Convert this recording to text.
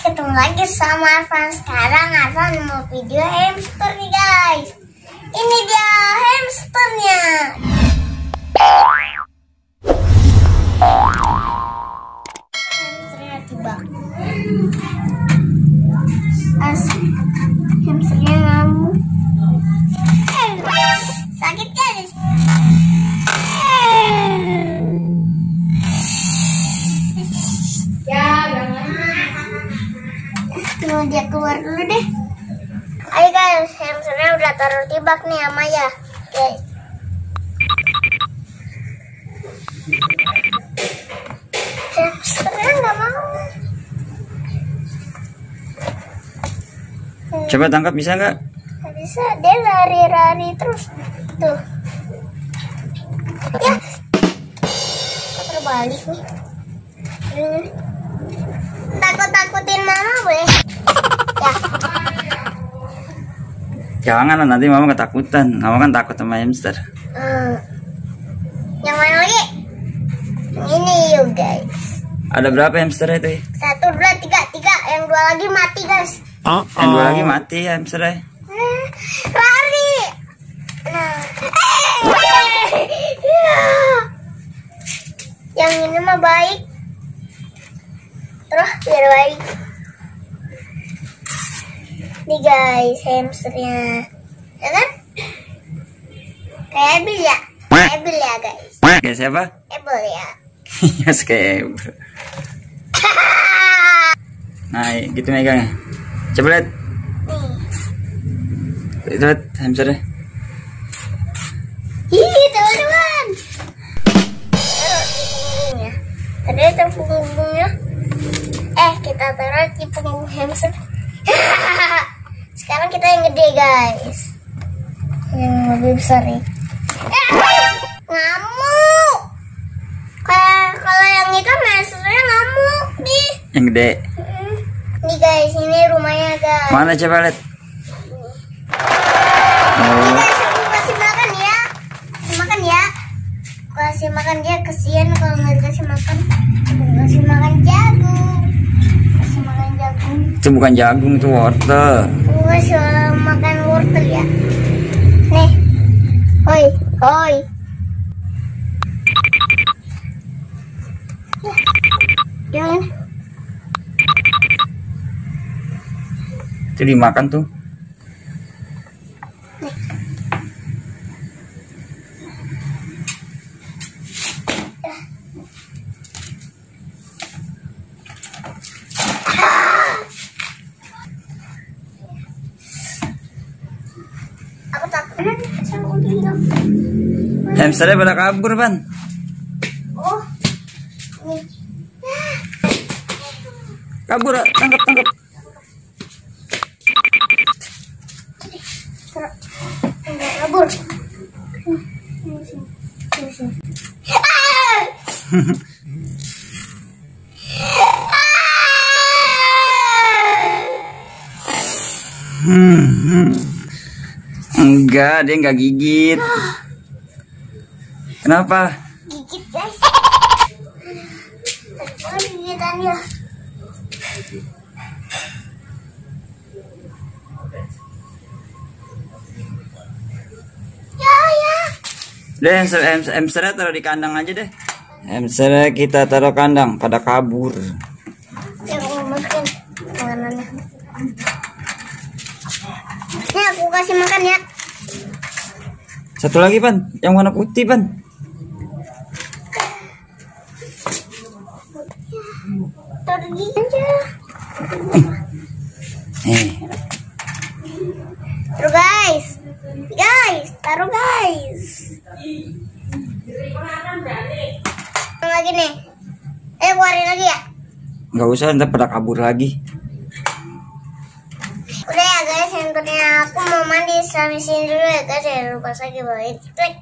ketemu lagi sama Arfan. Sekarang Arfan mau video hamster nih guys. Ini dia hamsternya. Hamsternya tiba. Hamsternya ngamuk. Sakit guys. Tunggu dia keluar dulu deh. Ayo guys, hamsternya udah taruh di bak nih sama ya guys. Hamsternya nggak mau. Coba tangkap, bisa nggak? Nggak bisa, dia lari-lari terus tuh. Ya, terbalik nih. Takut-takutin mama boleh? Ya. Jangan, nanti mama ketakutan. Mama kan takut sama hamster. Yang mana lagi? Yang ini yuk guys. Ada berapa hamster itu? 1, 2, 3. Yang 2 lagi mati guys. Yang 2 lagi mati hamsternya. Lari. Nah. Yang ini mah baik. Terus biar baik. Nih guys, hamsternya, ya kan? Kayak Ebil ya? Ebil ya guys. Kayak siapa? Ebil ya. Yes, kayak Ebil. Nah, gitu megangnya. Coba lihat. Nih. Lihat hamsternya. Ih, teman-teman. Tadi ada punggungnya. Kita taruh di punggung hamster. Sekarang kita yang gede guys, yang lebih besar nih. Ngamuk. Kayak kalau yang itu hamsternya ngamuk nih. Yang gede. Nih guys, ini rumahnya guys. Mana coba lihat. Ini guys, aku kasih makan ya. Makan ya. Kasih makan dia, kesian kalau nggak dikasih makan. Aku kasih makan jagung. Kasih makan jagung. Itu bukan jagung, itu wortel. Aku kasih makan wortel ya. Nih. Hoi, hoi. Jangan. Itu dimakan tuh. Aku takut. Hamsternya pada kabur, Ban. Oh. Nih. Kabur, tangkap. Enggak kabur. Enggak, dia enggak gigit. Kenapa? Gigit guys. Mana gigitannya? Ya. Deh, hamsternya taruh di kandang aja deh. Hamsternya kita taruh kandang, pada kabur. Ya, aku masukin makanannya. Nih, aku kasih makan ya. Satu lagi, Pan, yang warna putih, Pan. Taruh di aja. Taruh guys. Taruh guys. Yang lagi nih. Keluarin lagi ya. Nggak usah, ntar pada kabur lagi. Udah ya guys, handphonenya aku mau mandi. Sampai sini dulu ya guys. Jangan lupa lagi bawain. Klik.